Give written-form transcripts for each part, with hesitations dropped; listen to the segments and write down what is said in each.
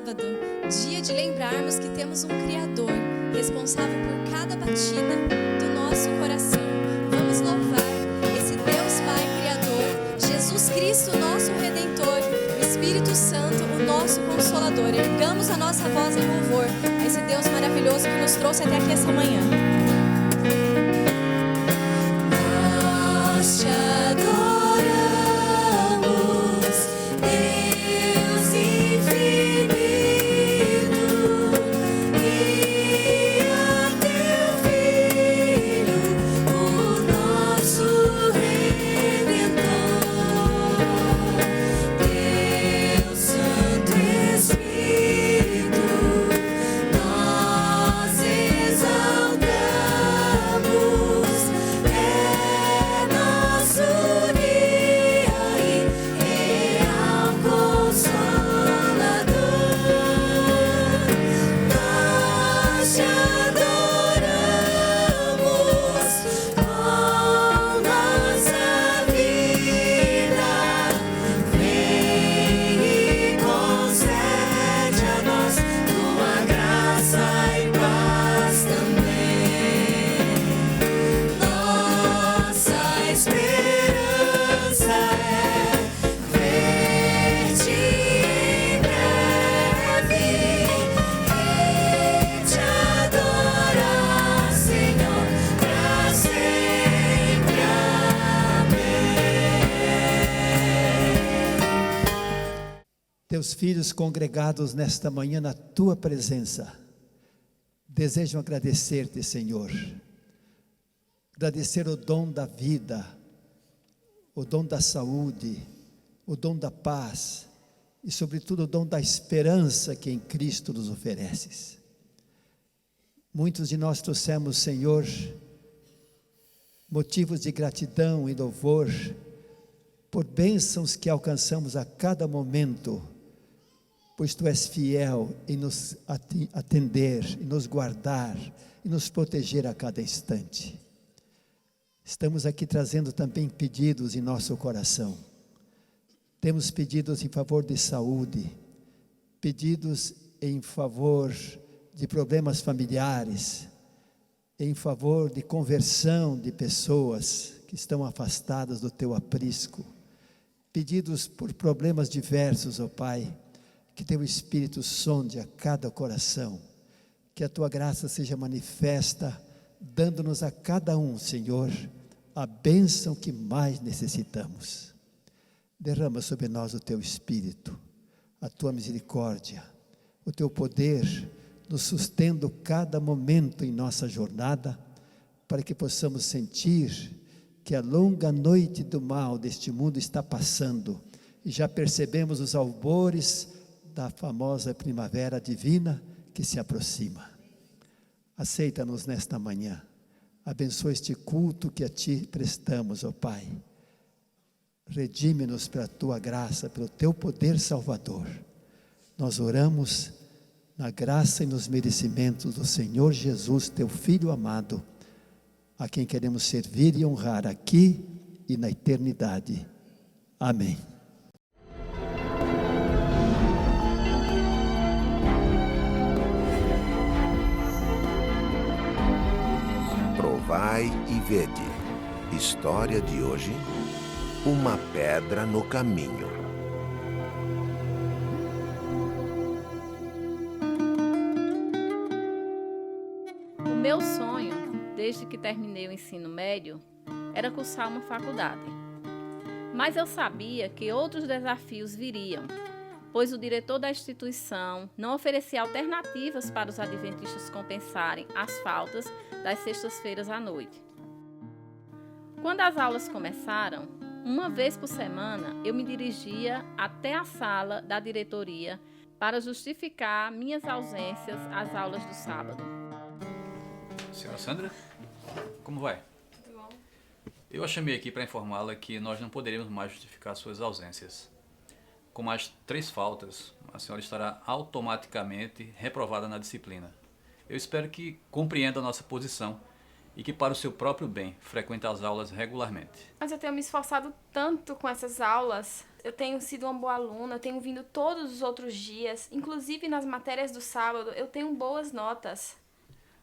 sábado, dia de lembrarmos que temos um Criador responsável por cada batida do nosso coração. Vamos louvar esse Deus Pai Criador, Jesus Cristo, nosso Redentor, o Espírito Santo, o nosso Consolador. Ergamos a nossa voz em louvor a esse Deus maravilhoso que nos trouxe até aqui essa manhã. Nós te adoramos, Deus infinito, e a teu Filho, o nosso Redentor. Deus Santo Espírito, nós exaltamos, é nosso guia e real Consolador. Nós te adoramos com nossa vida. Vem e concede a nós tua graça e paz também. Nossa esperança é ver-te em breve e te adorar, Senhor, pra sempre. Amém. Teus filhos congregados nesta manhã na tua presença, desejam agradecer-te, Senhor. Agradecer o dom da vida, o dom da saúde, o dom da paz e, sobretudo, o dom da esperança que em Cristo nos ofereces. Muitos de nós trouxemos, Senhor, motivos de gratidão e louvor por bênçãos que alcançamos a cada momento, pois Tu és fiel em nos atender, em nos guardar, e nos proteger a cada instante. Estamos aqui trazendo também pedidos em nosso coração. Temos pedidos em favor de saúde, pedidos em favor de problemas familiares, em favor de conversão de pessoas que estão afastadas do Teu aprisco, pedidos por problemas diversos, ó Pai. Que Teu Espírito sonde a cada coração, que a Tua graça seja manifesta, dando-nos a cada um, Senhor, a bênção que mais necessitamos. Derrama sobre nós o Teu Espírito, a Tua misericórdia, o Teu poder, nos sustendo cada momento em nossa jornada, para que possamos sentir que a longa noite do mal deste mundo está passando, e já percebemos os albores da famosa primavera divina que se aproxima. Aceita-nos nesta manhã, abençoa este culto que a Ti prestamos, ó Pai. Redime-nos pela Tua graça, pelo Teu poder salvador. Nós oramos na graça e nos merecimentos do Senhor Jesus, Teu Filho amado, a quem queremos servir e honrar aqui e na eternidade. Amém. Provai e vede. História de hoje: uma pedra no caminho. O meu sonho, desde que terminei o ensino médio, era cursar uma faculdade. Mas eu sabia que outros desafios viriam, pois o diretor da instituição não oferecia alternativas para os adventistas compensarem as faltas das sextas-feiras à noite. Quando as aulas começaram, uma vez por semana eu me dirigia até a sala da diretoria para justificar minhas ausências às aulas do sábado. Senhora Sandra, como vai? Tudo bom? Eu a chamei aqui para informá-la que nós não poderemos mais justificar suas ausências. Com mais 3 faltas, a senhora estará automaticamente reprovada na disciplina. Eu espero que compreenda a nossa posição e que para o seu próprio bem frequenta as aulas regularmente. Mas eu tenho me esforçado tanto com essas aulas. Eu tenho sido uma boa aluna, eu tenho vindo todos os outros dias, inclusive nas matérias do sábado, eu tenho boas notas.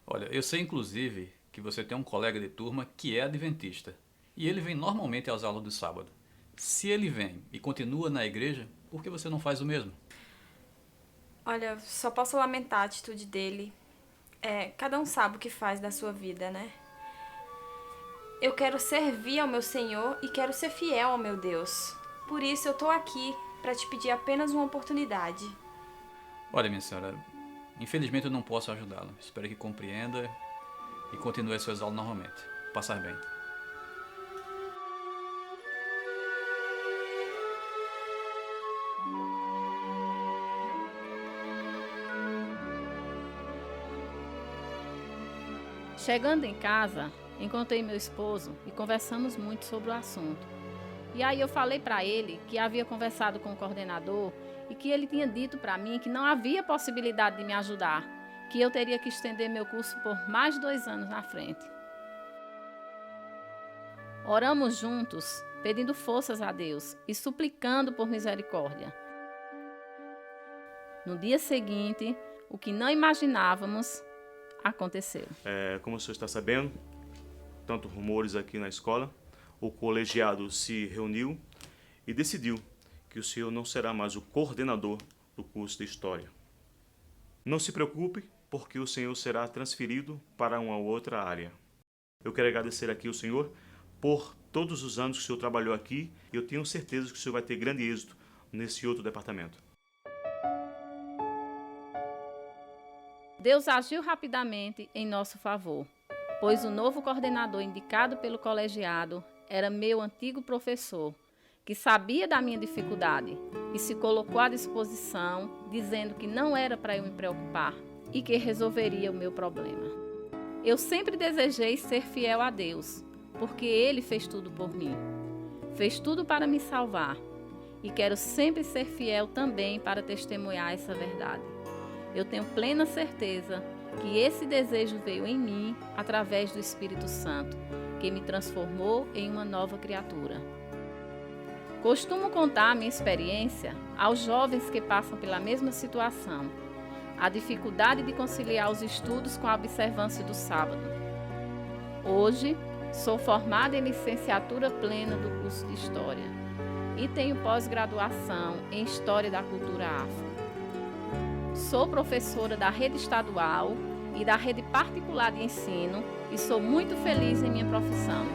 Olha, eu sei inclusive que você tem um colega de turma que é adventista e ele vem normalmente às aulas do sábado. Se ele vem e continua na igreja, por que você não faz o mesmo? Olha, só posso lamentar a atitude dele. Cada um sabe o que faz da sua vida, né? Eu quero servir ao meu Senhor e quero ser fiel ao meu Deus. Por isso eu tô aqui para te pedir apenas uma oportunidade. Olha, minha senhora, infelizmente eu não posso ajudá-la. Espero que compreenda e continue as suas aulas normalmente. Passar bem. Chegando em casa, encontrei meu esposo e conversamos muito sobre o assunto. E aí eu falei para ele que havia conversado com o coordenador e que ele tinha dito para mim que não havia possibilidade de me ajudar, que eu teria que estender meu curso por mais 2 anos na frente. Oramos juntos, pedindo forças a Deus e suplicando por misericórdia. No dia seguinte, o que não imaginávamos aconteceu. Como o senhor está sabendo, tanto rumores aqui na escola, o colegiado se reuniu e decidiu que o senhor não será mais o coordenador do curso de História. Não se preocupe, porque o senhor será transferido para uma outra área. Eu quero agradecer aqui ao senhor por todos os anos que o senhor trabalhou aqui e eu tenho certeza que o senhor vai ter grande êxito nesse outro departamento. Deus agiu rapidamente em nosso favor, pois o novo coordenador indicado pelo colegiado era meu antigo professor, que sabia da minha dificuldade e se colocou à disposição, dizendo que não era para eu me preocupar e que resolveria o meu problema. Eu sempre desejei ser fiel a Deus, porque Ele fez tudo por mim. Fez tudo para me salvar e quero sempre ser fiel também para testemunhar essa verdade. Eu tenho plena certeza que esse desejo veio em mim através do Espírito Santo, que me transformou em uma nova criatura. Costumo contar a minha experiência aos jovens que passam pela mesma situação, a dificuldade de conciliar os estudos com a observância do sábado. Hoje, sou formada em licenciatura plena do curso de História e tenho pós-graduação em História da Cultura Afro. Sou professora da rede estadual e da rede particular de ensino e sou muito feliz em minha profissão.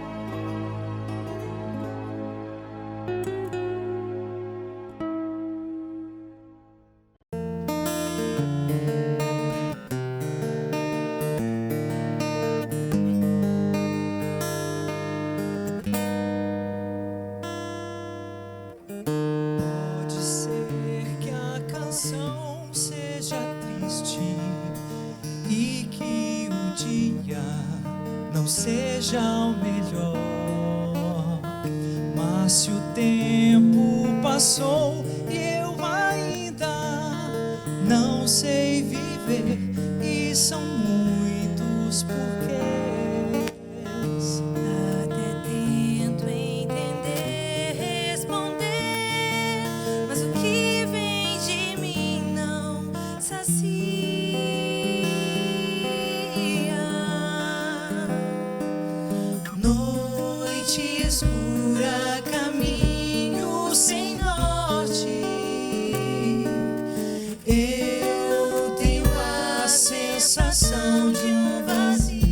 Pode ser que a canção seja triste e que o dia não seja o melhor, mas se o tempo passou e eu ainda não sei viver, e são muitos porquês, até tento entender, responder, mas o que vem de mim não sacia. Noite escura, caminho sem norte, eu tenho a sensação de um vazio.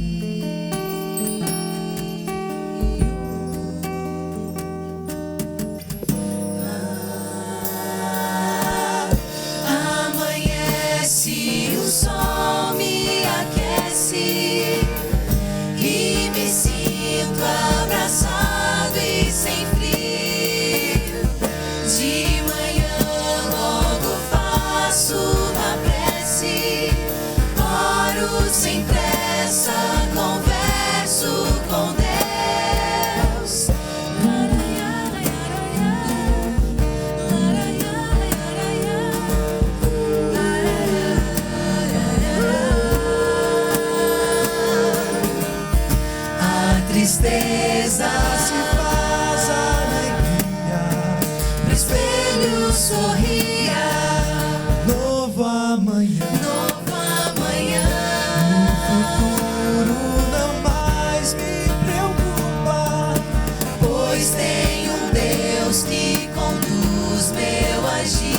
Amanhece, o sol me aquece e me sinto abraçado tristeza se faz alegria. pro espelho sorria. Novo amanhã, Novo amanhã, futuro não mais me preocupa. pois tem um Deus que conduz meu agir.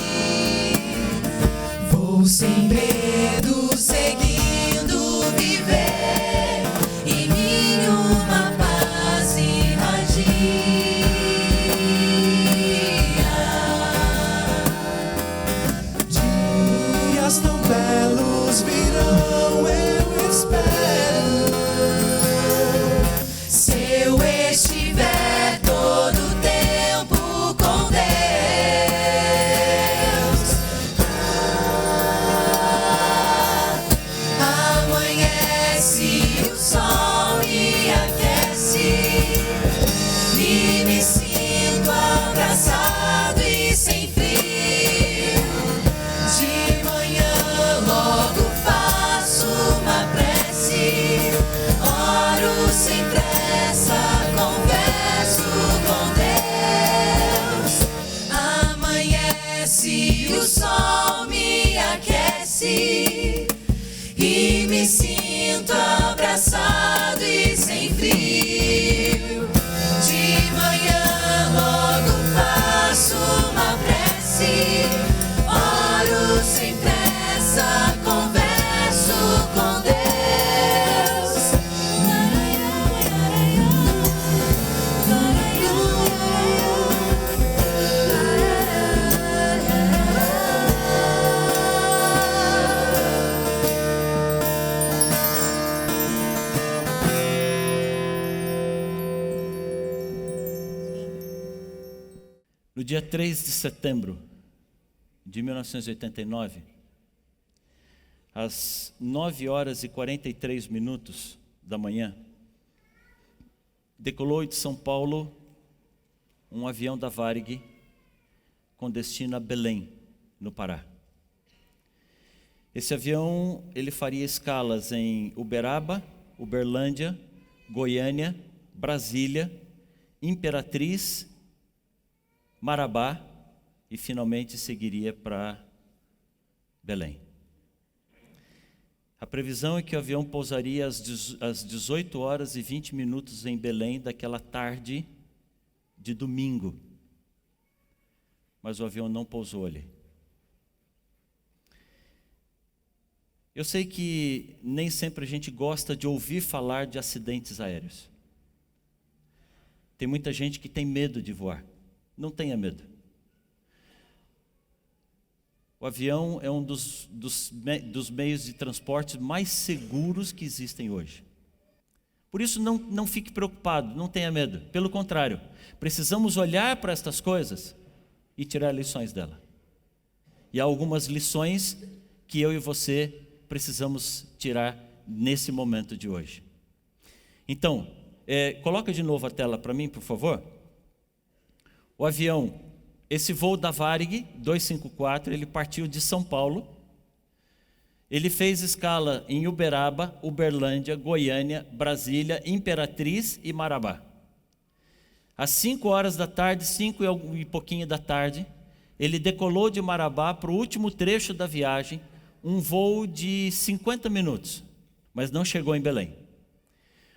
Vou sem medo seguindo viver, em mim uma paz irradia. Dias tão belos virão, eu espero. Se eu estiver todo o tempo com Deus, amanhece o sol e aquece, e me sinto abraçado e sem frio. De manhã logo faço uma prece, oro sem pressa, converso com Deus. Amanhece o sol me aquece, e me sinto abraçado e sem frio. De manhã logo faço uma prece, oro sem pressa, converso com Deus. No dia 3 de setembro de 1989, às 9 horas e 43 minutos da manhã, decolou de São Paulo um avião da Varig com destino a Belém, no Pará. Esse avião ele faria escalas em Uberaba, Uberlândia, Goiânia, Brasília, Imperatriz, Marabá e finalmente seguiria para Belém. A previsão é que o avião pousaria às 18 horas e 20 minutos em Belém daquela tarde de domingo. Mas o avião não pousou ali. Eu sei que nem sempre a gente gosta de ouvir falar de acidentes aéreos. Tem muita gente que tem medo de voar. Não tenha medo. O avião é um dos meios de transporte mais seguros que existem hoje. Por isso não fique preocupado, não tenha medo. Pelo contrário, precisamos olhar para estas coisas e tirar lições dela. E há algumas lições que eu e você precisamos tirar nesse momento de hoje. Então, coloca de novo a tela para mim, por favor. O avião, esse voo da Varig 254, ele partiu de São Paulo. Ele fez escala em Uberaba, Uberlândia, Goiânia, Brasília, Imperatriz e Marabá. Às 5 horas da tarde, 5 e pouquinho da tarde, ele decolou de Marabá para o último trecho da viagem, um voo de 50 minutos, mas não chegou em Belém.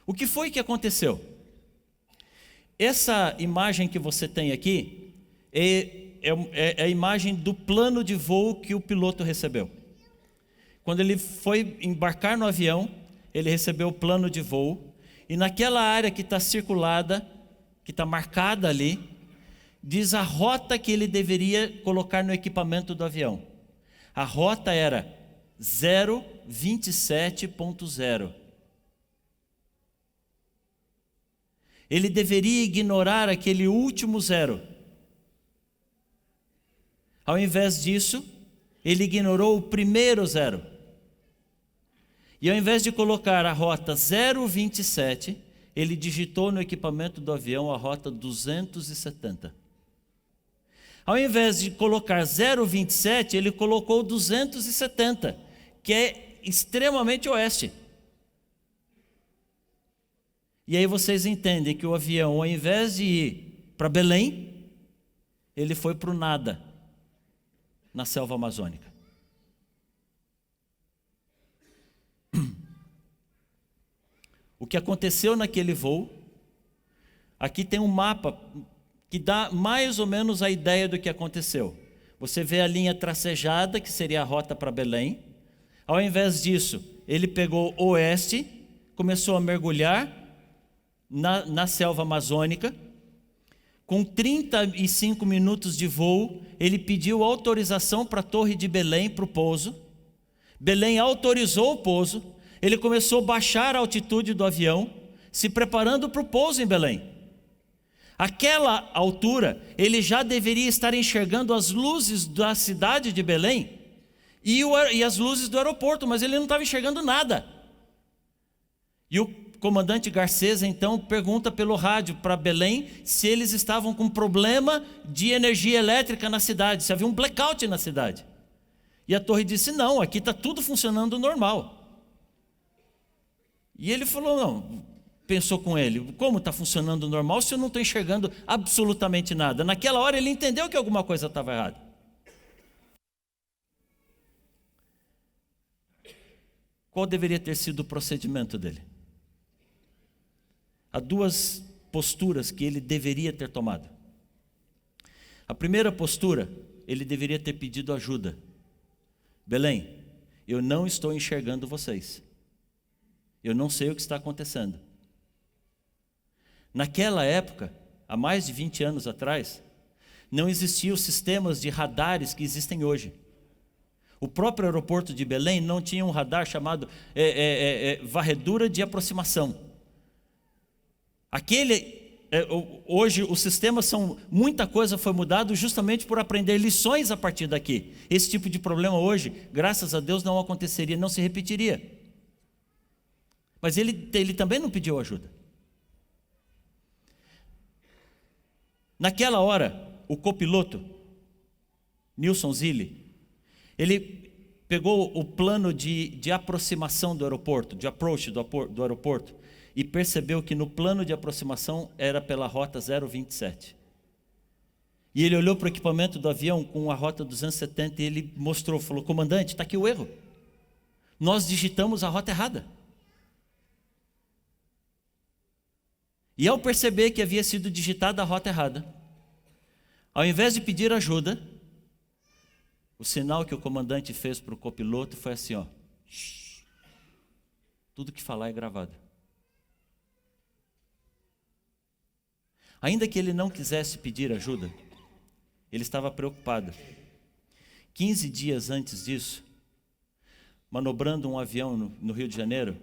O que foi que aconteceu? Essa imagem que você tem aqui é a imagem do plano de voo que o piloto recebeu. Quando ele foi embarcar no avião, ele recebeu o plano de voo, e naquela área que está circulada, que está marcada ali, diz a rota que ele deveria colocar no equipamento do avião. A rota era 027.0. Ele deveria ignorar aquele último zero. Ao invés disso, ele ignorou o primeiro zero. E ao invés de colocar a rota 027, ele digitou no equipamento do avião a rota 270. Ao invés de colocar 027, ele colocou 270, que é extremamente oeste. E aí vocês entendem que o avião, ao invés de ir para Belém, ele foi para o nada, na selva amazônica. O que aconteceu naquele voo, aqui tem um mapa que dá mais ou menos a ideia do que aconteceu. Você vê a linha tracejada, que seria a rota para Belém. Ao invés disso, ele pegou o oeste, começou a mergulhar na selva amazônica. Com 35 minutos de voo, ele pediu autorização para a Torre de Belém, para o pouso. Belém autorizou o pouso. Ele começou a baixar a altitude do avião, se preparando para o pouso em Belém. Aquela altura, ele já deveria estar enxergando as luzes da cidade de Belém e as luzes do aeroporto, mas ele não estava enxergando nada. E o comandante Garcês, então, pergunta pelo rádio para Belém se eles estavam com problema de energia elétrica na cidade, se havia um blackout na cidade. E a torre disse, não, aqui está tudo funcionando normal. E ele falou, não, pensou com ele, como está funcionando normal se eu não estou enxergando absolutamente nada? Naquela hora ele entendeu que alguma coisa estava errada. Qual deveria ter sido o procedimento dele? Há duas posturas que ele deveria ter tomado. A primeira postura, ele deveria ter pedido ajuda. Belém, eu não estou enxergando vocês. Eu não sei o que está acontecendo. Naquela época, há mais de 20 anos atrás, não existiam os sistemas de radares que existem hoje. O próprio aeroporto de Belém não tinha um radar chamado varredura de aproximação. Hoje os sistemas são, muita coisa foi mudado justamente por aprender lições a partir daqui. Esse tipo de problema hoje, graças a Deus, não aconteceria, não se repetiria. Mas ele também não pediu ajuda. Naquela hora, o copiloto, Nilson Zilli, ele pegou o plano de aproximação do aeroporto, de approach do aeroporto, e percebeu que no plano de aproximação era pela rota 027. E ele olhou para o equipamento do avião com a rota 270 e ele mostrou, falou, comandante, está aqui o erro. Nós digitamos a rota errada. E ao perceber que havia sido digitada a rota errada, ao invés de pedir ajuda, o sinal que o comandante fez para o copiloto foi assim, ó. Shh. Tudo que falar é gravado. Ainda que ele não quisesse pedir ajuda, ele estava preocupado. 15 dias antes disso, manobrando um avião no Rio de Janeiro,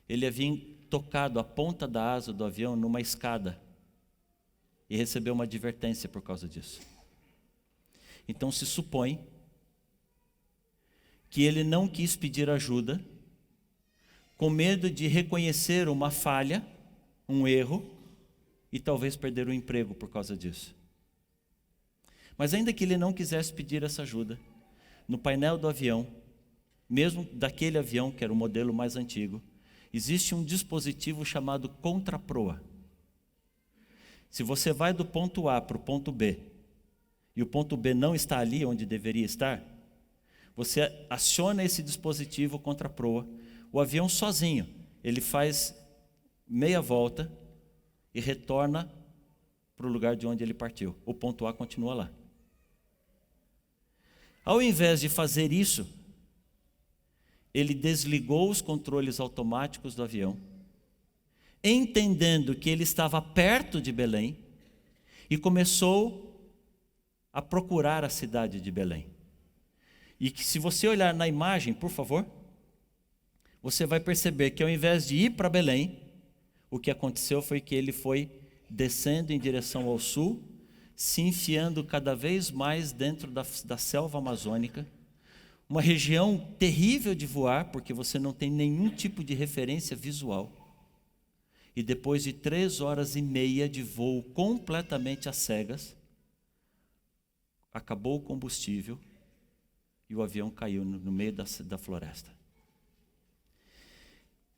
ele havia tocado a ponta da asa do avião numa escada e recebeu uma advertência por causa disso. Então se supõe que ele não quis pedir ajuda com medo de reconhecer uma falha, um erro e talvez perder o emprego por causa disso. Mas ainda que ele não quisesse pedir essa ajuda, no painel do avião, mesmo daquele avião que era o modelo mais antigo, existe um dispositivo chamado contraproa. Se você vai do ponto A para o ponto B, e o ponto B não está ali onde deveria estar, você aciona esse dispositivo contraproa, o avião sozinho, ele faz meia volta e retorna para o lugar de onde ele partiu. O ponto A continua lá. Ao invés de fazer isso, ele desligou os controles automáticos do avião, entendendo que ele estava perto de Belém, e começou a procurar a cidade de Belém. E que se você olhar na imagem, por favor, você vai perceber que ao invés de ir para Belém, o que aconteceu foi que ele foi descendo em direção ao sul, se enfiando cada vez mais dentro da selva amazônica, uma região terrível de voar, porque você não tem nenhum tipo de referência visual. E depois de 3 horas e meia de voo completamente às cegas, acabou o combustível e o avião caiu no meio da floresta.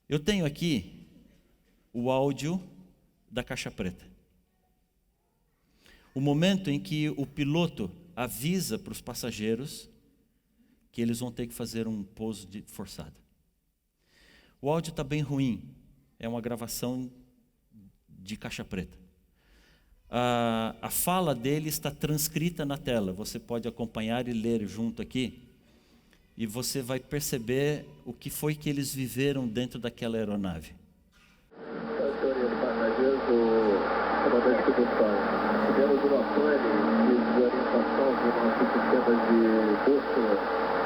Eu tenho aqui o áudio da caixa preta. O momento em que o piloto avisa para os passageiros que eles vão ter que fazer um pouso forçado. O áudio está bem ruim, é uma gravação de caixa preta. A fala dele está transcrita na tela, você pode acompanhar e ler junto aqui, e você vai perceber o que foi que eles viveram dentro daquela aeronave. Senhores passageiros do comandante Kubutsov, tivemos uma pane de desorientação do nosso sistema de bússola.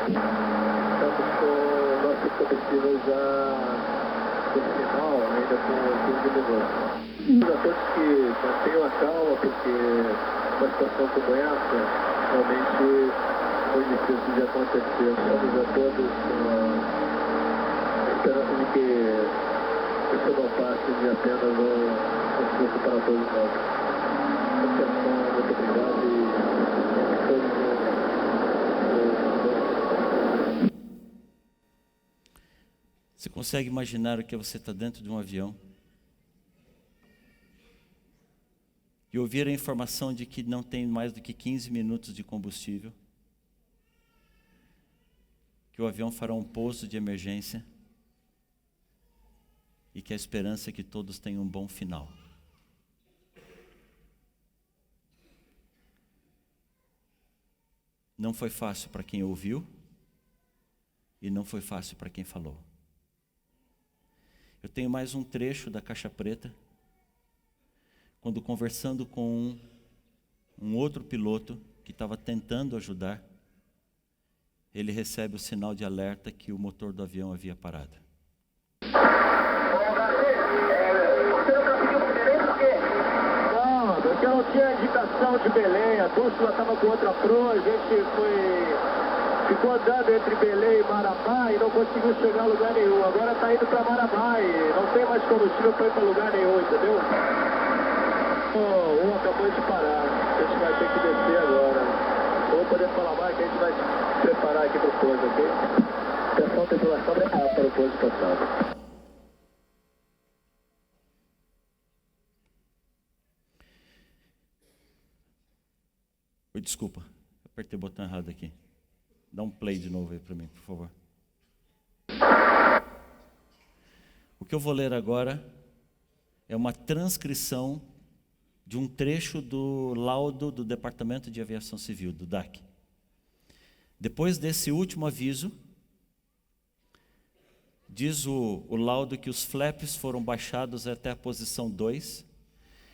Estamos com o nosso combustível já no final, ainda com 15 minutos. A todos que mantenham a calma, porque uma situação como essa realmente foi difícil de acontecer. Estamos a todos com a esperança de que isso não passe de apenas um susto para todos nós. Muito obrigado e todos. Você consegue imaginar o que você está dentro de um avião e ouvir a informação de que não tem mais do que 15 minutos de combustível, que o avião fará um pouso de emergência e que a esperança é que todos tenham um bom final. Não foi fácil para quem ouviu e não foi fácil para quem falou. Eu tenho mais um trecho da caixa preta, quando conversando com um outro piloto que estava tentando ajudar, ele recebe o sinal de alerta que o motor do avião havia parado. Não, porque não tinha indicação de Belém, a bússola estava com outra proa, a gente ficou andando entre Belém e Marabá e não conseguiu chegar a lugar nenhum. Agora está indo para Marabá e não tem mais combustível para ir para lugar nenhum, entendeu? Um acabou de parar, a gente vai ter que descer agora. Não vou poder falar mais, que a gente vai se preparar aqui para o pouso, ok? Atenção, tripulação, preparada para o pouso passado. Oi, desculpa, apertei o botão errado aqui. Dá um play de novo aí para mim, por favor. O que eu vou ler agora é uma transcrição de um trecho do laudo do Departamento de Aviação Civil, do DAC. Depois desse último aviso, diz o laudo que os flaps foram baixados até a posição 2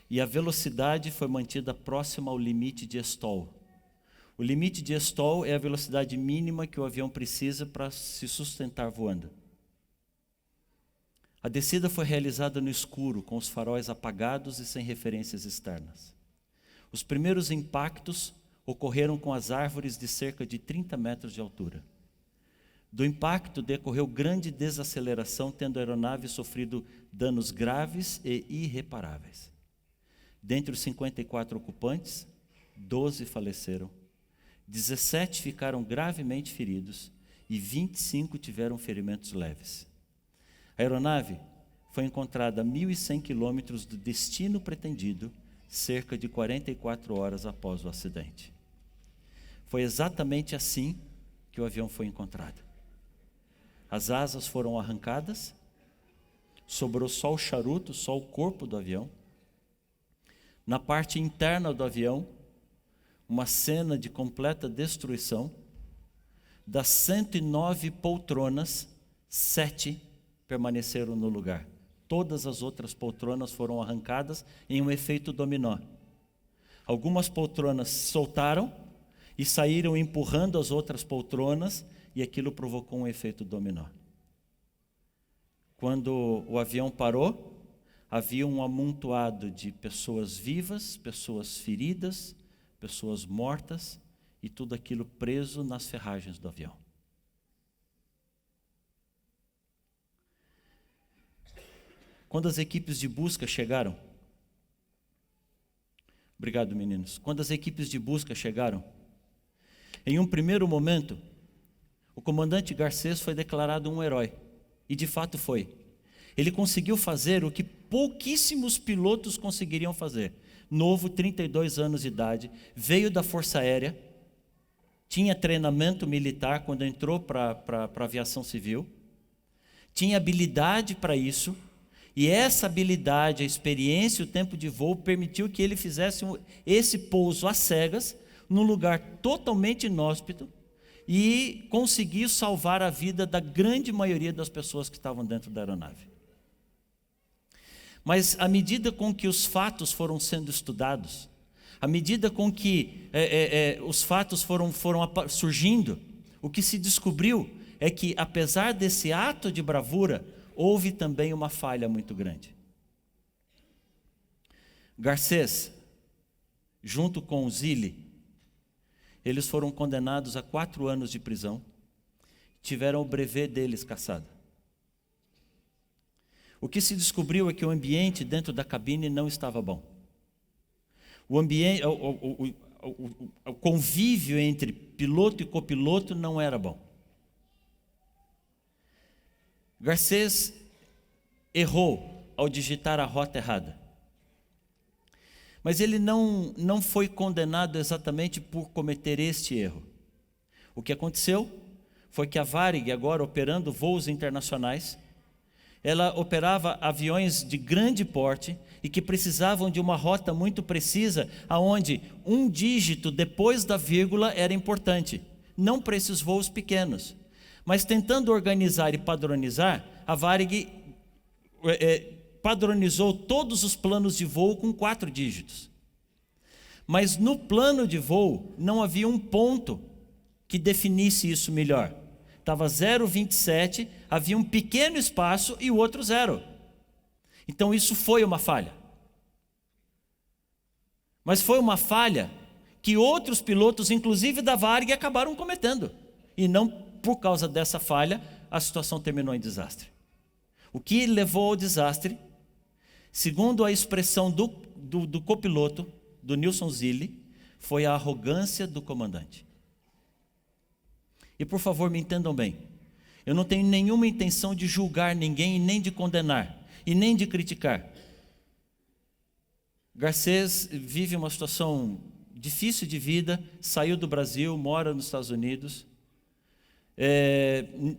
e a velocidade foi mantida próxima ao limite de stall. O limite de stall é a velocidade mínima que o avião precisa para se sustentar voando. A descida foi realizada no escuro, com os faróis apagados e sem referências externas. Os primeiros impactos ocorreram com as árvores de cerca de 30 metros de altura. Do impacto decorreu grande desaceleração, tendo a aeronave sofrido danos graves e irreparáveis. Dentre os 54 ocupantes, 12 faleceram, 17 ficaram gravemente feridos e 25 tiveram ferimentos leves. A aeronave foi encontrada a 1.100 quilômetros do destino pretendido, cerca de 44 horas após o acidente. Foi exatamente assim que o avião foi encontrado. As asas foram arrancadas, sobrou só o charuto, só o corpo do avião. Na parte interna do avião, uma cena de completa destruição. Das 109 poltronas, 7 permaneceram no lugar. Todas as outras poltronas foram arrancadas em um efeito dominó. Algumas poltronas soltaram e saíram empurrando as outras poltronas, e aquilo provocou um efeito dominó. Quando o avião parou, havia um amontoado de pessoas vivas, pessoas feridas, pessoas mortas, e tudo aquilo preso nas ferragens do avião. Quando as equipes de busca chegaram, obrigado meninos, quando as equipes de busca chegaram, em um primeiro momento, o comandante Garcês foi declarado um herói, e de fato foi. Ele conseguiu fazer o que pouquíssimos pilotos conseguiriam fazer. Novo, 32 anos de idade, veio da Força Aérea, tinha treinamento militar quando entrou para a aviação civil, tinha habilidade para isso, e essa habilidade, a experiência, o tempo de voo permitiu que ele fizesse esse pouso às cegas, num lugar totalmente inóspito, e conseguiu salvar a vida da grande maioria das pessoas que estavam dentro da aeronave. Mas à medida com que os fatos foram sendo estudados, à medida com que os fatos foram surgindo, o que se descobriu é que, apesar desse ato de bravura, houve também uma falha muito grande. Garcês, junto com Zilli, eles foram condenados a 4 anos de prisão, tiveram o brevet deles cassado. O que se descobriu é que o ambiente dentro da cabine não estava bom. O convívio entre piloto e copiloto não era bom. Garcês errou ao digitar a rota errada. Mas ele não foi condenado exatamente por cometer este erro. O que aconteceu foi que a Varig, agora operando voos internacionais, ela operava aviões de grande porte e que precisavam de uma rota muito precisa, aonde um dígito depois da vírgula era importante, não para esses voos pequenos. Mas tentando organizar e padronizar, a Varig padronizou todos os planos de voo com 4 dígitos. Mas no plano de voo não havia um ponto que definisse isso melhor. Estava 0,27, havia um pequeno espaço e o outro 0. Então isso foi uma falha. Mas foi uma falha que outros pilotos, inclusive da Varig, acabaram cometendo. E não por causa dessa falha, a situação terminou em desastre. O que levou ao desastre, segundo a expressão do copiloto, do Nilson Zilli, foi a arrogância do comandante. E por favor, me entendam bem, eu não tenho nenhuma intenção de julgar ninguém, e nem de condenar, e nem de criticar. Garcês vive uma situação difícil de vida, saiu do Brasil, mora nos Estados Unidos.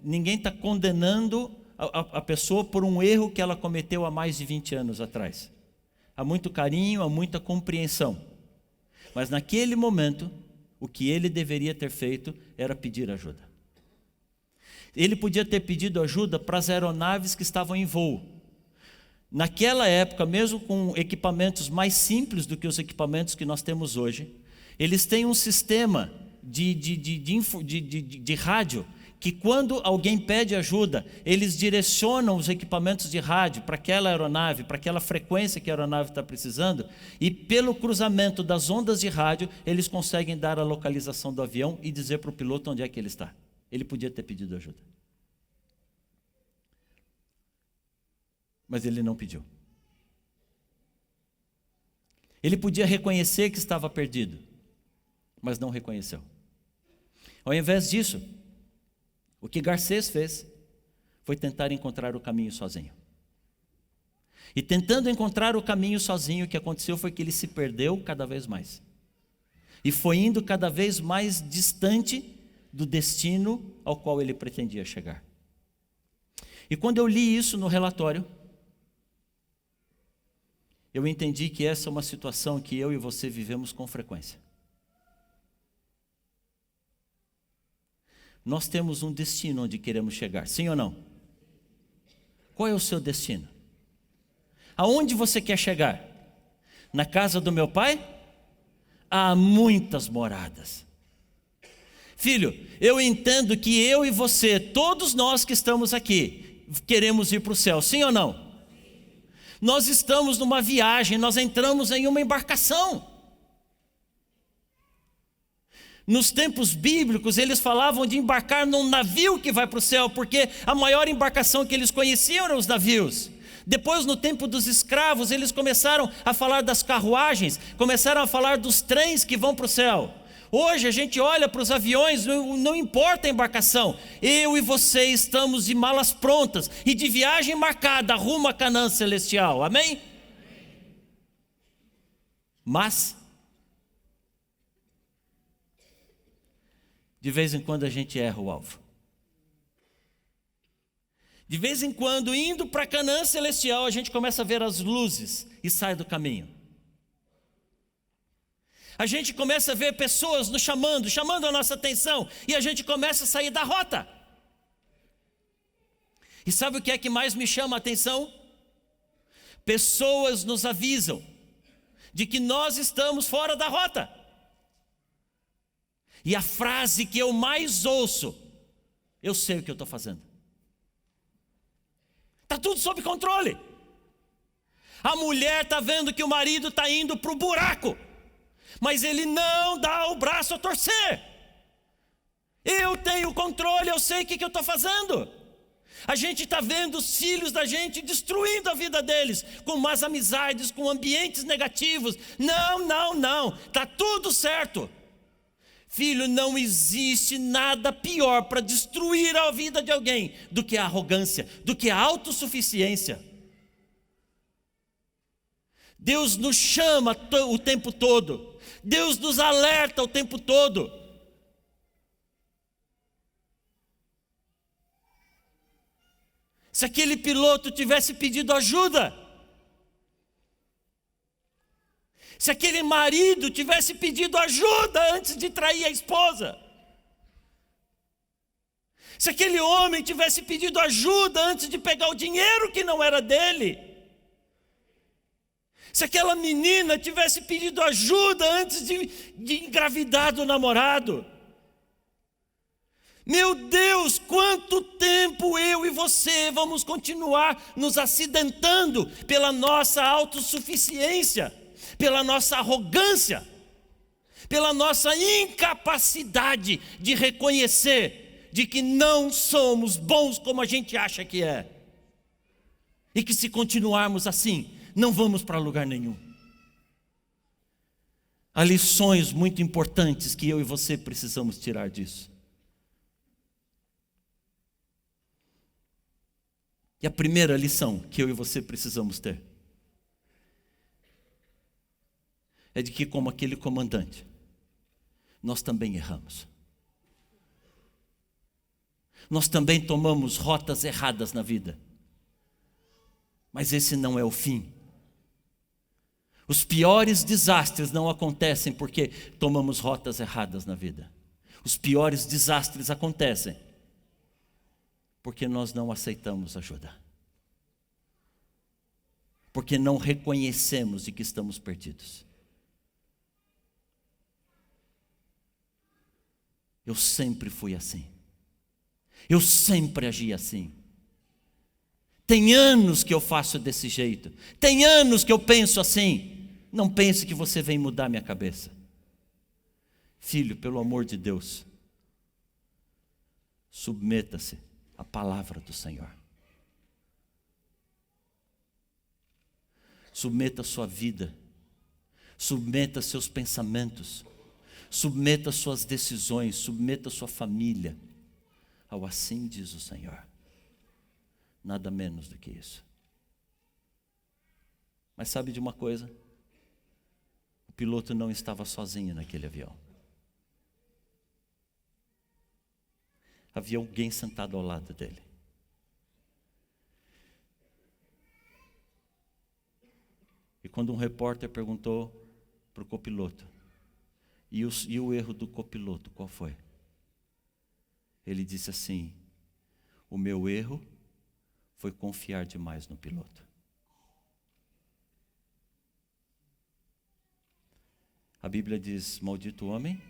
Ninguém está condenando a pessoa por um erro que ela cometeu há mais de 20 anos atrás. Há muito carinho, há muita compreensão. Mas naquele momento, o que ele deveria ter feito era pedir ajuda. Ele podia ter pedido ajuda para as aeronaves que estavam em voo. Naquela época, mesmo com equipamentos mais simples do que os equipamentos que nós temos hoje, eles têm um sistema de rádio, que quando alguém pede ajuda, eles direcionam os equipamentos de rádio para aquela aeronave, para aquela frequência que a aeronave está precisando, e pelo cruzamento das ondas de rádio, eles conseguem dar a localização do avião e dizer para o piloto onde é que ele está. Ele podia ter pedido ajuda. Mas ele não pediu. Ele podia reconhecer que estava perdido, mas não reconheceu. Ao invés disso, o que Garcês fez foi tentar encontrar o caminho sozinho. E tentando encontrar o caminho sozinho, o que aconteceu foi que ele se perdeu cada vez mais. E foi indo cada vez mais distante do destino ao qual ele pretendia chegar. E quando eu li isso no relatório, eu entendi que essa é uma situação que eu e você vivemos com frequência. Nós temos um destino onde queremos chegar, sim ou não? Qual é o seu destino? Aonde você quer chegar? Na casa do meu pai? Há muitas moradas. Filho, eu entendo que eu e você, todos nós que estamos aqui, queremos ir para o céu, sim ou não? Nós estamos numa viagem, nós entramos em uma embarcação. Nos tempos bíblicos, eles falavam de embarcar num navio que vai para o céu, porque a maior embarcação que eles conheciam eram os navios. Depois, no tempo dos escravos, eles começaram a falar das carruagens, começaram a falar dos trens que vão para o céu. Hoje a gente olha para os aviões, não importa a embarcação, eu e você estamos de malas prontas e de viagem marcada rumo a Canaã celestial, amém? Mas, de vez em quando a gente erra o alvo. De vez em quando, indo para Canaã celestial, a gente começa a ver as luzes e sai do caminho. A gente começa a ver pessoas nos chamando a nossa atenção, e a gente começa a sair da rota. E sabe o que é que mais me chama a atenção? Pessoas nos avisam de que nós estamos fora da rota. E a frase que eu mais ouço: eu sei o que eu estou fazendo. Está tudo sob controle. A mulher está vendo que o marido está indo para o buraco, mas ele não dá o braço a torcer. Eu tenho controle, eu sei o que eu estou fazendo. A gente está vendo os filhos da gente destruindo a vida deles, com más amizades, com ambientes negativos. Não, está tudo certo. Filho, não existe nada pior para destruir a vida de alguém do que a arrogância, do que a autossuficiência. Deus nos chama o tempo todo. Deus nos alerta o tempo todo. Se aquele piloto tivesse pedido ajuda, se aquele marido tivesse pedido ajuda antes de trair a esposa, se aquele homem tivesse pedido ajuda antes de pegar o dinheiro que não era dele, se aquela menina tivesse pedido ajuda antes de engravidar do namorado, meu Deus, quanto tempo eu e você vamos continuar nos acidentando pela nossa autossuficiência, pela nossa arrogância, pela nossa incapacidade de reconhecer de que não somos bons como a gente acha que é, e que se continuarmos assim, não vamos para lugar nenhum. Há lições muito importantes que eu e você precisamos tirar disso. E a primeira lição que eu e você precisamos ter é de que, como aquele comandante, nós também erramos. Nós também tomamos rotas erradas na vida. Mas esse não é o fim. Os piores desastres não acontecem porque tomamos rotas erradas na vida. Os piores desastres acontecem porque nós não aceitamos ajuda. Porque não reconhecemos de que estamos perdidos. Eu sempre fui assim. Eu sempre agi assim. Tem anos que eu faço desse jeito. Tem anos que eu penso assim. Não pense que você vem mudar minha cabeça. Filho, pelo amor de Deus, submeta-se à palavra do Senhor. Submeta a sua vida. Submeta seus pensamentos. Submeta suas decisões. Submeta sua família ao assim diz o Senhor. Nada menos do que isso. Mas sabe de uma coisa? O piloto não estava sozinho naquele avião. Havia alguém sentado ao lado dele. E quando um repórter perguntou para o copiloto, e o erro do copiloto, qual foi? Ele disse assim: o meu erro foi confiar demais no piloto. A Bíblia diz: maldito o homem.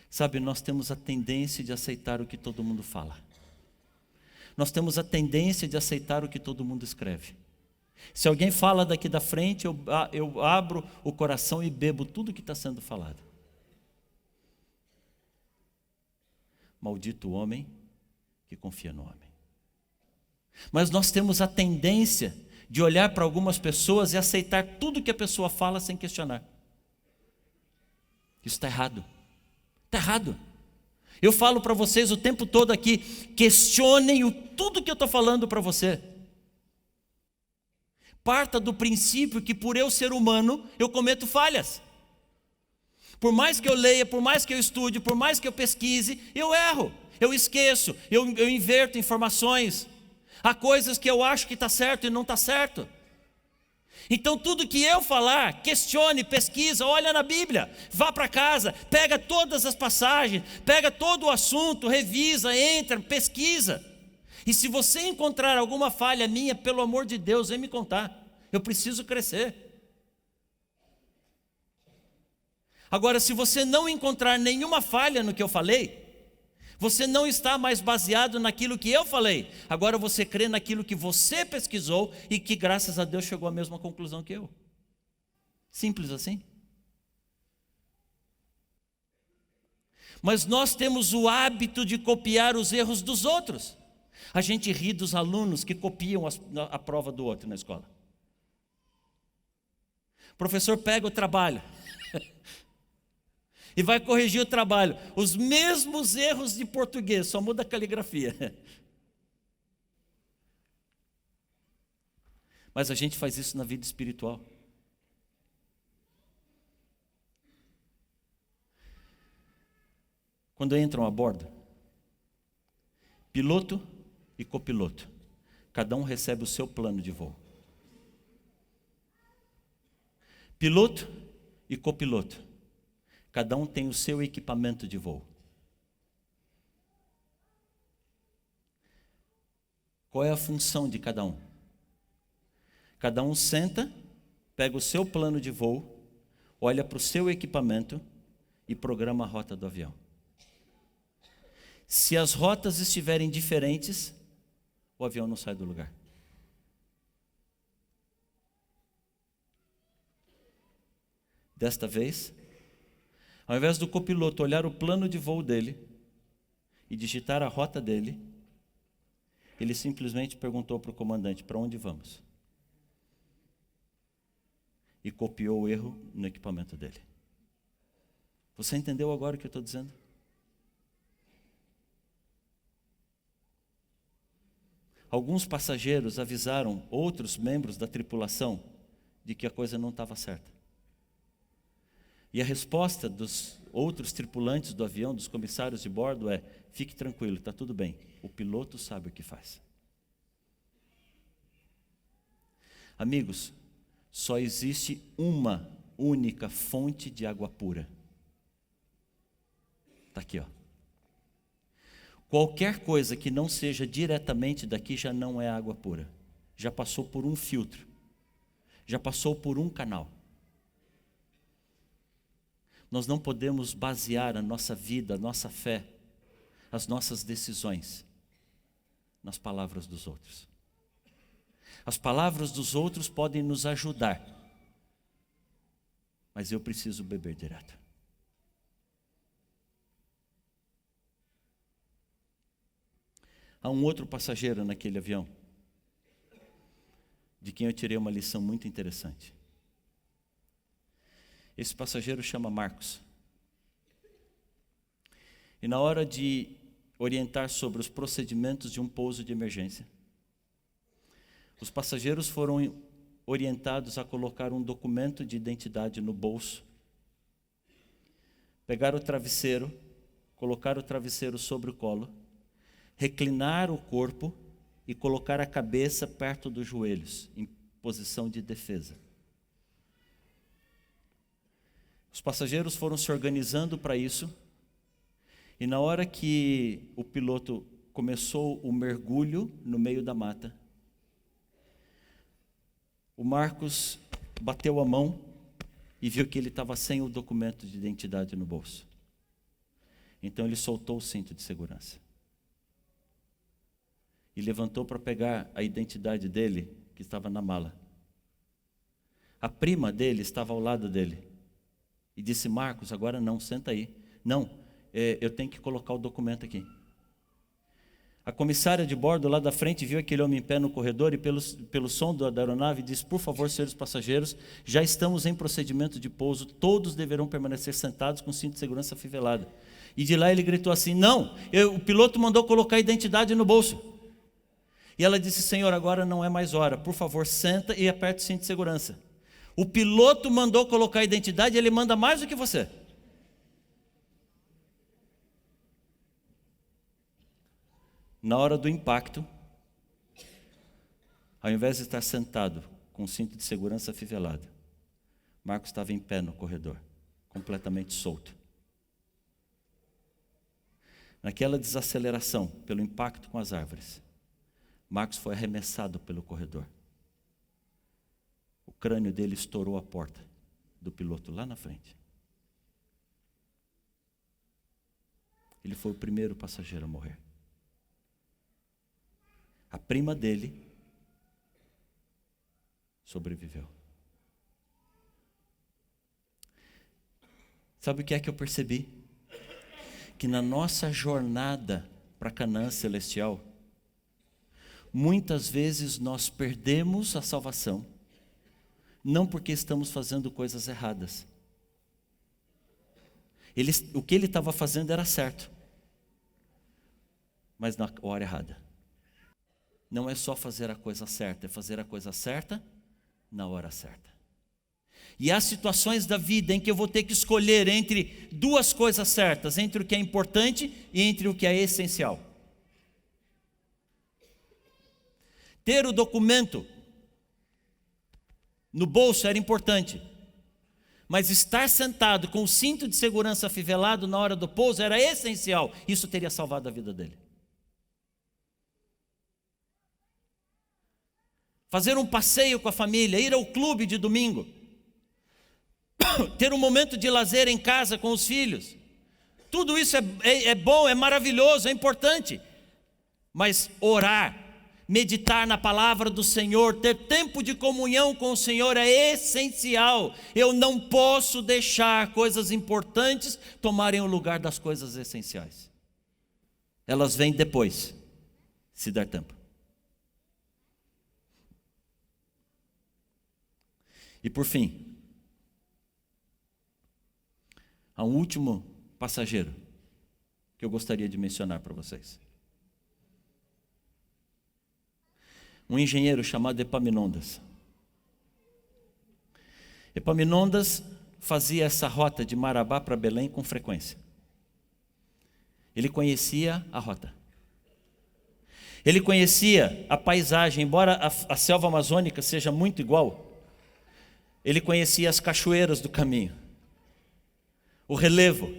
Sabe, nós temos a tendência de aceitar o que todo mundo fala. Nós temos a tendência de aceitar o que todo mundo escreve. Se alguém fala daqui da frente, eu abro o coração e bebo tudo que está sendo falado. Maldito o homem que confia no homem. Mas nós temos a tendência de olhar para algumas pessoas e aceitar tudo que a pessoa fala sem questionar. Isso está errado. Está errado. Eu falo para vocês o tempo todo aqui, questionem tudo que eu estou falando para você. Parta do princípio que por eu ser humano, eu cometo falhas. Por mais que eu leia, por mais que eu estude, por mais que eu pesquise, eu erro, eu esqueço, eu inverto informações. Há coisas que eu acho que está certo e não está certo. Então tudo que eu falar, questione, pesquisa, olha na Bíblia, vá para casa, pega todas as passagens, pega todo o assunto, revisa, entra, pesquisa. E se você encontrar alguma falha minha, pelo amor de Deus, vem me contar. Eu preciso crescer. Agora, se você não encontrar nenhuma falha no que eu falei, você não está mais baseado naquilo que eu falei. Agora você crê naquilo que você pesquisou e que, graças a Deus, chegou à mesma conclusão que eu. Simples assim. Mas nós temos o hábito de copiar os erros dos outros. A gente ri dos alunos que copiam a prova do outro na escola. O professor pega o trabalho e vai corrigir o trabalho. Os mesmos erros de português, só muda a caligrafia. Mas a gente faz isso na vida espiritual. Quando entram a bordo, piloto e copiloto, cada um recebe o seu plano de voo. Piloto e copiloto, cada um tem o seu equipamento de voo. Qual é a função de cada um? Cada um senta, pega o seu plano de voo, olha para o seu equipamento e programa a rota do avião. Se as rotas estiverem diferentes, o avião não sai do lugar. Desta vez, ao invés do copiloto olhar o plano de voo dele e digitar a rota dele, ele simplesmente perguntou para o comandante: para onde vamos? E copiou o erro no equipamento dele. Você entendeu agora o que eu estou dizendo? Alguns passageiros avisaram outros membros da tripulação de que a coisa não estava certa. E a resposta dos outros tripulantes do avião, dos comissários de bordo, é: fique tranquilo, está tudo bem, o piloto sabe o que faz. Amigos, só existe uma única fonte de água pura. Está aqui, ó. Qualquer coisa que não seja diretamente daqui já não é água pura. Já passou por um filtro. Já passou por um canal. Nós não podemos basear a nossa vida, a nossa fé, as nossas decisões nas palavras dos outros. As palavras dos outros podem nos ajudar, mas eu preciso beber direto. Há um outro passageiro naquele avião, de quem eu tirei uma lição muito interessante. Esse passageiro chama Marcos. E na hora de orientar sobre os procedimentos de um pouso de emergência, os passageiros foram orientados a colocar um documento de identidade no bolso, pegar o travesseiro, colocar o travesseiro sobre o colo, reclinar o corpo e colocar a cabeça perto dos joelhos, em posição de defesa. Os passageiros foram se organizando para isso, e na hora que o piloto começou o mergulho no meio da mata, o Marcos bateu a mão e viu que ele estava sem o documento de identidade no bolso. Então ele soltou o cinto de segurança e levantou para pegar a identidade dele, que estava na mala. A prima dele estava ao lado dele e disse: Marcos, agora não, senta aí. Não, eu tenho que colocar o documento aqui. A comissária de bordo lá da frente viu aquele homem em pé no corredor e pelo som da aeronave disse: por favor, senhores passageiros, já estamos em procedimento de pouso, todos deverão permanecer sentados com cinto de segurança afivelado. E de lá ele gritou assim: não, o piloto mandou colocar a identidade no bolso. E ela disse: senhor, agora não é mais hora, por favor, senta e aperte o cinto de segurança. O piloto mandou colocar a identidade, ele manda mais do que você. Na hora do impacto, ao invés de estar sentado com o cinto de segurança afivelado, Marcos estava em pé no corredor, completamente solto. Naquela desaceleração, pelo impacto com as árvores, Marcos foi arremessado pelo corredor. O crânio dele estourou a porta do piloto lá na frente. Ele foi o primeiro passageiro a morrer. A prima dele sobreviveu. Sabe o que é que eu percebi? Que na nossa jornada para Canaã celestial, muitas vezes nós perdemos a salvação, não porque estamos fazendo coisas erradas. O que ele estava fazendo era certo, mas na hora errada. Não é só fazer a coisa certa, é fazer a coisa certa na hora certa. E há situações da vida em que eu vou ter que escolher entre duas coisas certas, entre o que é importante e entre o que é essencial. Ter o documento no bolso era importante, mas estar sentado com o cinto de segurança afivelado na hora do pouso era essencial. Isso teria salvado a vida dele. Fazer um passeio com a família, ir ao clube de domingo, ter um momento de lazer em casa com os filhos, tudo isso é bom, é maravilhoso, é importante. Mas orar, meditar na palavra do Senhor, ter tempo de comunhão com o Senhor é essencial. Eu não posso deixar coisas importantes tomarem o lugar das coisas essenciais. Elas vêm depois, se der tempo. E por fim, há um último passageiro que eu gostaria de mencionar para vocês. Um engenheiro chamado Epaminondas. Epaminondas fazia essa rota de Marabá para Belém com frequência. Ele conhecia a rota. Ele conhecia a paisagem, embora a selva amazônica seja muito igual. Ele conhecia as cachoeiras do caminho, o relevo.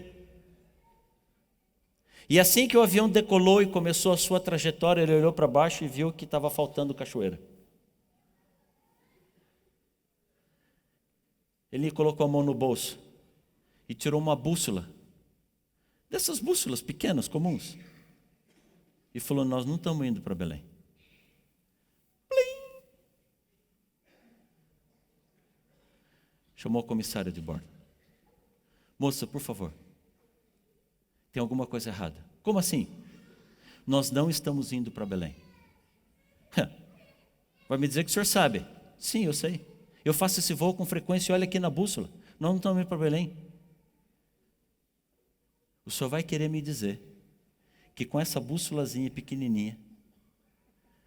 E assim que o avião decolou e começou a sua trajetória, ele olhou para baixo e viu que estava faltando cachoeira. Ele colocou a mão no bolso e tirou uma bússola, dessas bússolas pequenas, comuns, e falou: nós não estamos indo para Belém. Chamou a comissária de bordo. Moça, por favor, tem alguma coisa errada. Como assim? Nós não estamos indo para Belém. Vai me dizer que o senhor sabe? Sim, eu sei. Eu faço esse voo com frequência e olha aqui na bússola. Nós não estamos indo para Belém. O senhor vai querer me dizer que com essa bússolazinha pequenininha,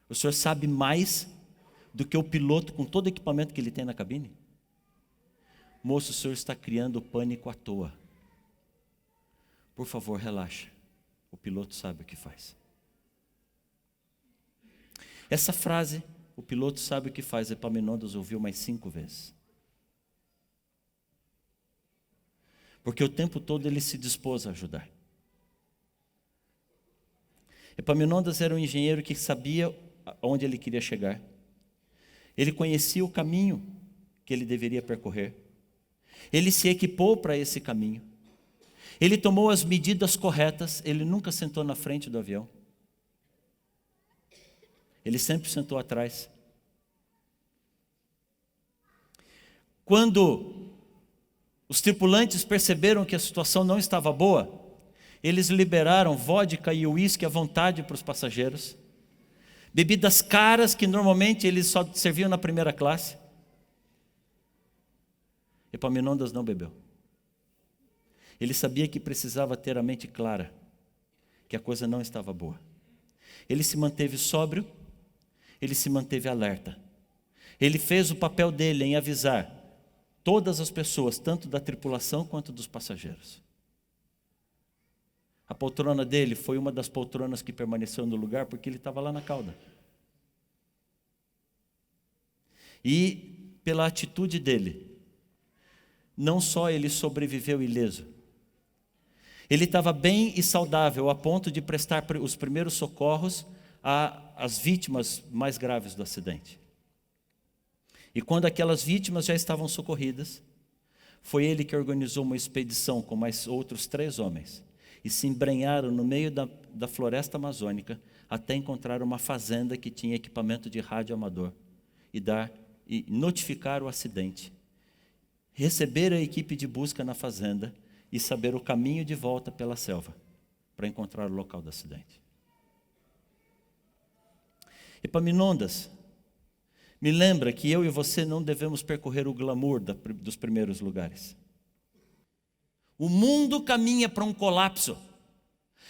o senhor sabe mais do que o piloto com todo o equipamento que ele tem na cabine? Moço, o senhor está criando pânico à toa. Por favor, relaxa. O piloto sabe o que faz. Essa frase, o piloto sabe o que faz, Epaminondas ouviu mais 5 vezes. Porque o tempo todo ele se dispôs a ajudar. Epaminondas era um engenheiro que sabia onde ele queria chegar. Ele conhecia o caminho que ele deveria percorrer. Ele se equipou para esse caminho. Ele tomou as medidas corretas. Ele nunca sentou na frente do avião. Ele sempre sentou atrás. Quando os tripulantes perceberam que a situação não estava boa, Eles liberaram vodka e uísque à vontade para os passageiros. Bebidas caras que normalmente eles só serviam na primeira classe. Epaminondas não bebeu. Ele sabia que precisava ter a mente clara, que a coisa não estava boa. Ele se manteve sóbrio, ele se manteve alerta. Ele fez o papel dele em avisar todas as pessoas, tanto da tripulação quanto dos passageiros. A poltrona dele foi uma das poltronas que permaneceu no lugar porque ele estava lá na cauda. E pela atitude dele, não só ele sobreviveu ileso, ele estava bem e saudável a ponto de prestar os primeiros socorros às vítimas mais graves do acidente. E quando aquelas vítimas já estavam socorridas, foi ele que organizou uma expedição com mais outros 3 homens e se embrenharam no meio da floresta amazônica até encontrar uma fazenda que tinha equipamento de rádio amador e notificar o acidente, receber a equipe de busca na fazenda e saber o caminho de volta pela selva para encontrar o local do acidente. Epaminondas me lembra que eu e você não devemos percorrer o glamour dos primeiros lugares. O mundo caminha para um colapso.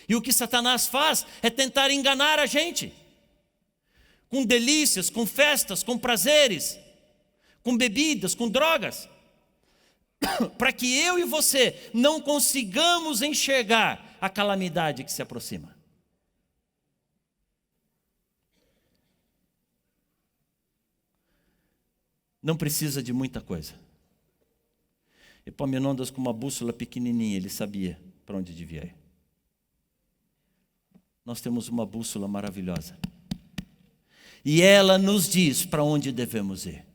E o que Satanás faz é tentar enganar a gente. Com delícias, com festas, com prazeres, com bebidas, com drogas. Para que eu e você não consigamos enxergar a calamidade que se aproxima. Não precisa de muita coisa. Epaminondas, com uma bússola pequenininha, ele sabia para onde devia ir. Nós temos uma bússola maravilhosa. E ela nos diz para onde devemos ir.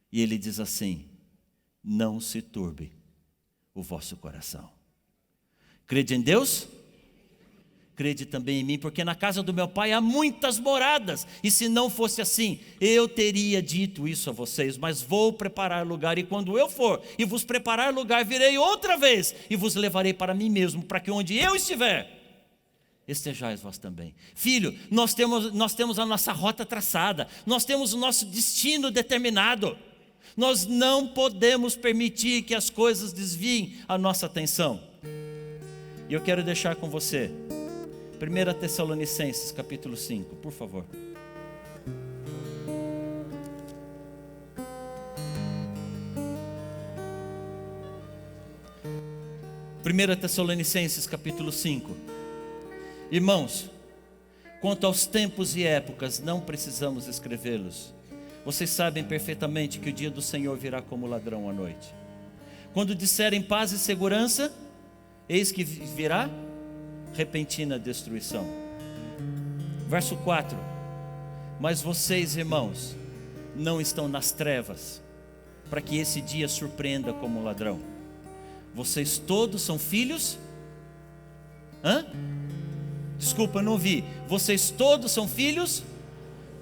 E ele diz assim: não se turbe o vosso coração. Crede em Deus? Crede também em mim, porque na casa do meu pai há muitas moradas, e se não fosse assim, eu teria dito isso a vocês, mas vou preparar lugar, e quando eu for e vos preparar lugar, virei outra vez, e vos levarei para mim mesmo, para que onde eu estiver, estejais vós também. Filho, nós temos a nossa rota traçada, nós temos o nosso destino determinado, nós não podemos permitir que as coisas desviem a nossa atenção. E eu quero deixar com você 1 Tessalonicenses, capítulo 5, por favor. Primeira Tessalonicenses, capítulo 5. Irmãos, quanto aos tempos e épocas, não precisamos escrevê-los. Vocês sabem perfeitamente que o dia do Senhor virá como ladrão à noite. Quando disserem paz e segurança, eis que virá repentina destruição. Verso 4. Mas vocês, irmãos, não estão nas trevas, para que esse dia surpreenda como ladrão. Vocês todos são filhos? Desculpa, não vi. Vocês todos são filhos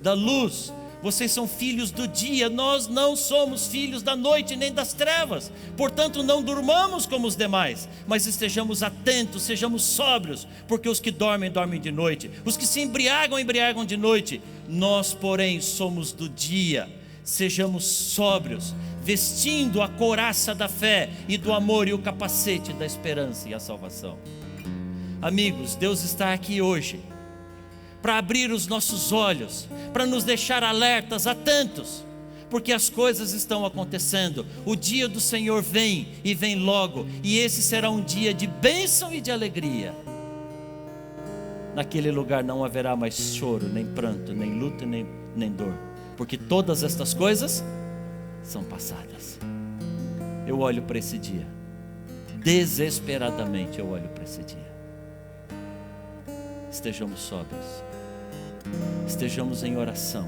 da luz. Vocês são filhos do dia, nós não somos filhos da noite nem das trevas. Portanto, não durmamos como os demais, mas estejamos atentos, sejamos sóbrios, porque os que dormem, dormem de noite, os que se embriagam, embriagam de noite. Nós, porém, somos do dia. Sejamos sóbrios, vestindo a couraça da fé e do amor e o capacete da esperança e a salvação. Amigos, Deus está aqui hoje para abrir os nossos olhos, para nos deixar alertas, atentos, porque as coisas estão acontecendo. O dia do Senhor vem e vem logo, e esse será um dia de bênção e de alegria. Naquele lugar não haverá mais choro, nem pranto, nem luta, nem dor, porque todas estas coisas são passadas. Eu olho para esse dia, desesperadamente eu olho para esse dia. Estejamos sóbrios, estejamos em oração.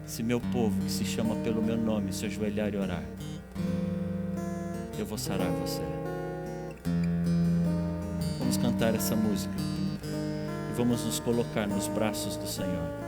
Se meu povo, que se chama pelo meu nome, se ajoelhar e orar, eu vou sarar você. Vamos cantar essa música e vamos nos colocar nos braços do Senhor.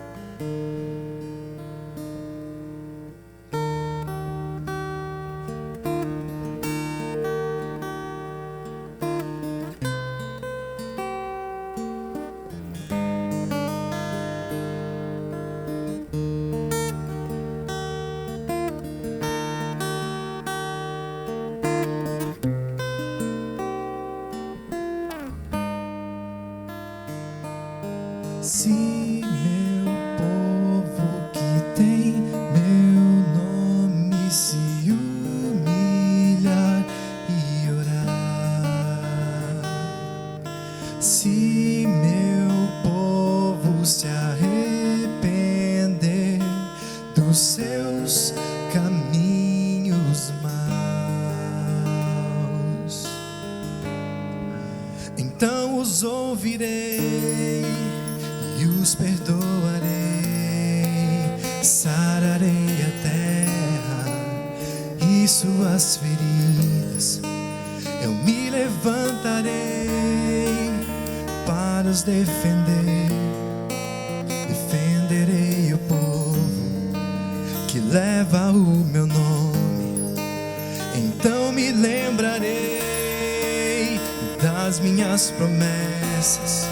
os seus caminhos maus. Então os ouvirei e os perdoarei, sararei a terra e suas feridas. Eu me levantarei para os defender. Defenderei o povo que leva o meu nome. Então me lembrarei das minhas promessas.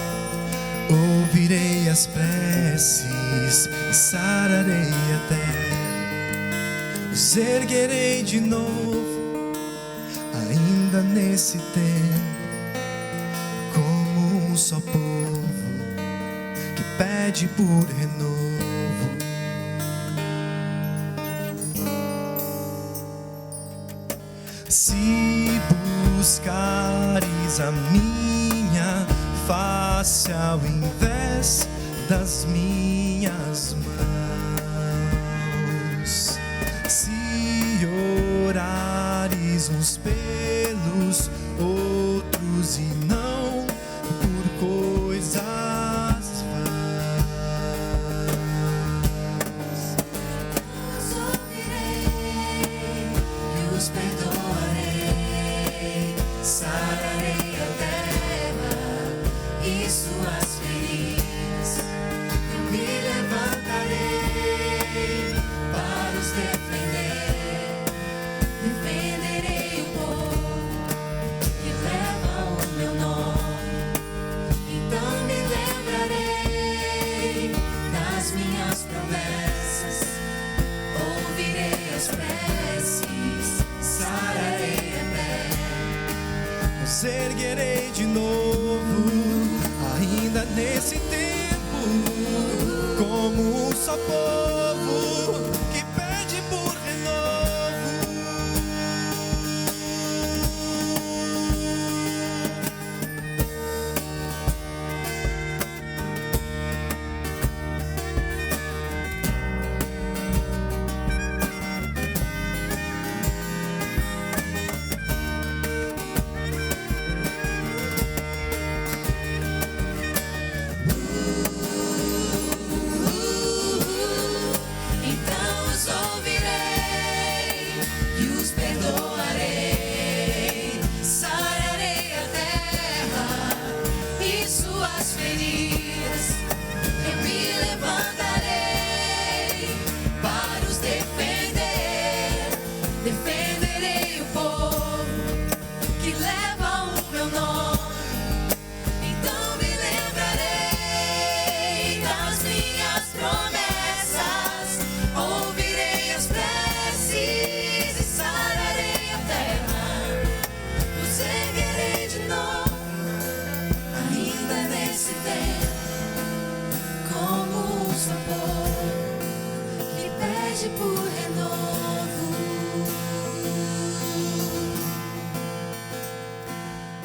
Ouvirei as preces e sararei a terra. Os erguerei de novo, ainda nesse tempo, como um só povo que pede por renovo. Se buscares a minha face ao invés das minhas mãos, se orares uns pelos outros e não por coisas vãs, os ouvirei e os perdoarei, sararei a terra e suas feridas. Eu me levantarei para os defender. Defenderei o povo que leva o meu nome. Então me lembrarei das minhas promessas. Ouvirei as preces, sararei a terra. Os erguerei de novo, ainda nesse tempo, como um só povo que pede por renovo. Então os ouvirei e os perdoarei, sararei a terra e suas feridas. Eu me levantarei para os defender. Defenderei o povo que leva o meu nome. Então me lembrarei das minhas promessas. Ouvirei as preces e sararei a terra. Os erguerei de novo, ainda nesse tempo, como um só povo que pede por renovo.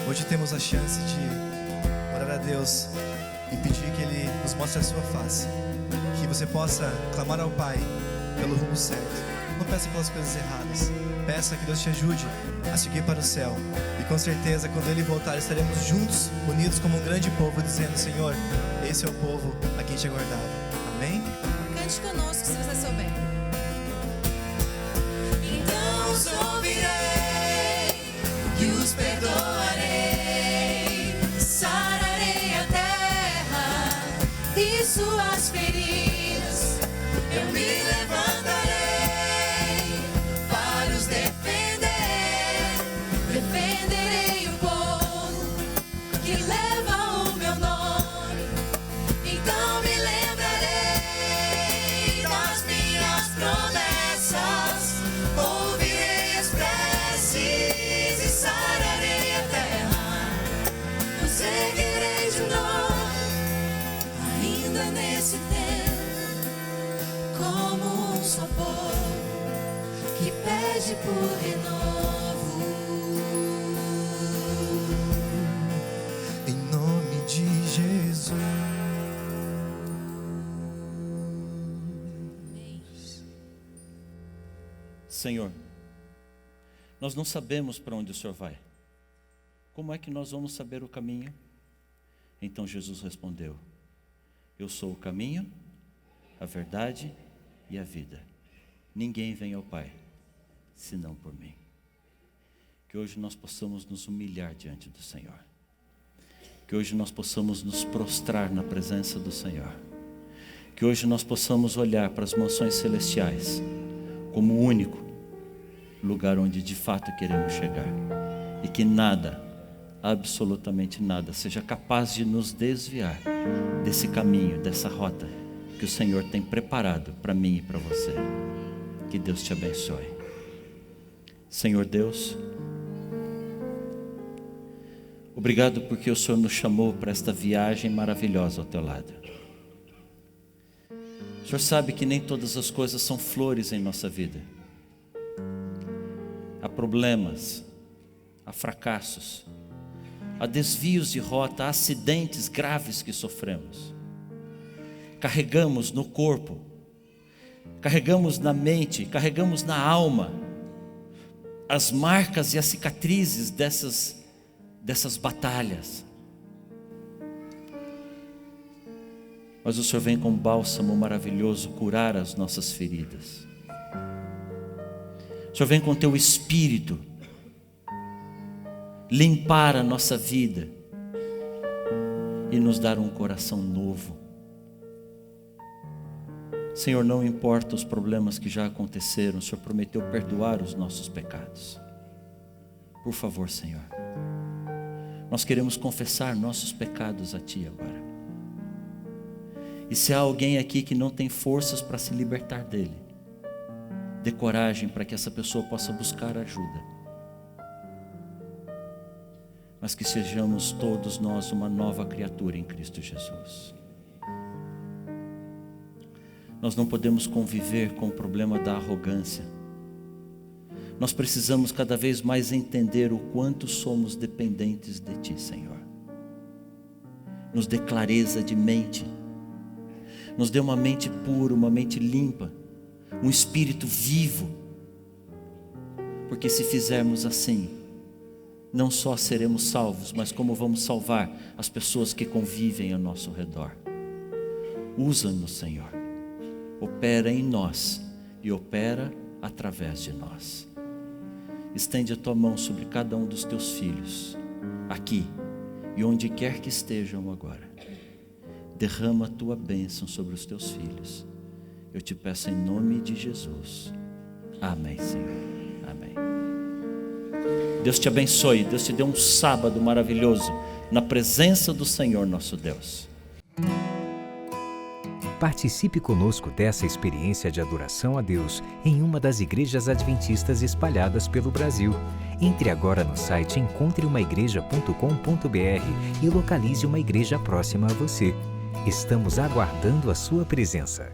Hoje temos a chance de orar a Deus e pedir que Ele nos mostre a sua face, que você possa clamar ao Pai pelo rumo certo. Não peça pelas coisas erradas, peça que Deus te ajude a seguir para o céu. E com certeza, quando Ele voltar, estaremos juntos, unidos como um grande povo, dizendo: Senhor, esse é o povo a quem te aguardava. Amém? Cante conosco se você souber. Então os ouvirei e os perdoarei, sararei a terra e suas feridas. Eu me levantarei para os defender. Defenderei o povo que leva o meu nome. Então me lembrarei das minhas promessas. Ouvirei as preces e sararei a terra. Os erguerei de novo, ainda nesse tempo, como um só povo que pede por renovo. Em nome de Jesus. Senhor, nós não sabemos para onde o Senhor vai. Como é que nós vamos saber o caminho? Então Jesus respondeu: eu sou o caminho, a verdade e a vida. Ninguém vem ao Pai, senão por mim. Que hoje nós possamos nos humilhar diante do Senhor. Que hoje nós possamos nos prostrar na presença do Senhor. Que hoje nós possamos olhar para as mansões celestiais como o único lugar onde de fato queremos chegar. E que nada, absolutamente nada, seja capaz de nos desviar desse caminho, dessa rota que o Senhor tem preparado para mim e para você. Que Deus te abençoe. Senhor Deus, obrigado porque o Senhor nos chamou para esta viagem maravilhosa ao teu lado. O Senhor sabe que nem todas as coisas são flores em nossa vida. Há problemas, há fracassos, há desvios de rota, há acidentes graves que sofremos. Carregamos no corpo, carregamos na mente, carregamos na alma as marcas e as cicatrizes dessas batalhas. Mas o Senhor vem com um bálsamo maravilhoso curar as nossas feridas. O Senhor vem com teu Espírito limpar a nossa vida e nos dar um coração novo. Senhor, não importa os problemas que já aconteceram, o Senhor prometeu perdoar os nossos pecados. Por favor, Senhor, nós queremos confessar nossos pecados a Ti agora. E se há alguém aqui que não tem forças para se libertar dele, dê coragem para que essa pessoa possa buscar ajuda. Mas que sejamos todos nós uma nova criatura em Cristo Jesus. Nós não podemos conviver com o problema da arrogância. Nós precisamos cada vez mais entender o quanto somos dependentes de Ti, Senhor. Nos dê clareza de mente. Nos dê uma mente pura, uma mente limpa, um espírito vivo. Porque se fizermos assim, não só seremos salvos, mas como vamos salvar as pessoas que convivem ao nosso redor. Usa-nos, Senhor. Opera em nós e opera através de nós. Estende a tua mão sobre cada um dos teus filhos, aqui e onde quer que estejam agora. Derrama a tua bênção sobre os teus filhos. Eu te peço em nome de Jesus. Amém, Senhor. Amém. Deus te abençoe. Deus te dê um sábado maravilhoso na presença do Senhor nosso Deus. Participe conosco dessa experiência de adoração a Deus em uma das igrejas adventistas espalhadas pelo Brasil. Entre agora no site encontreumaigreja.com.br e localize uma igreja próxima a você. Estamos aguardando a sua presença.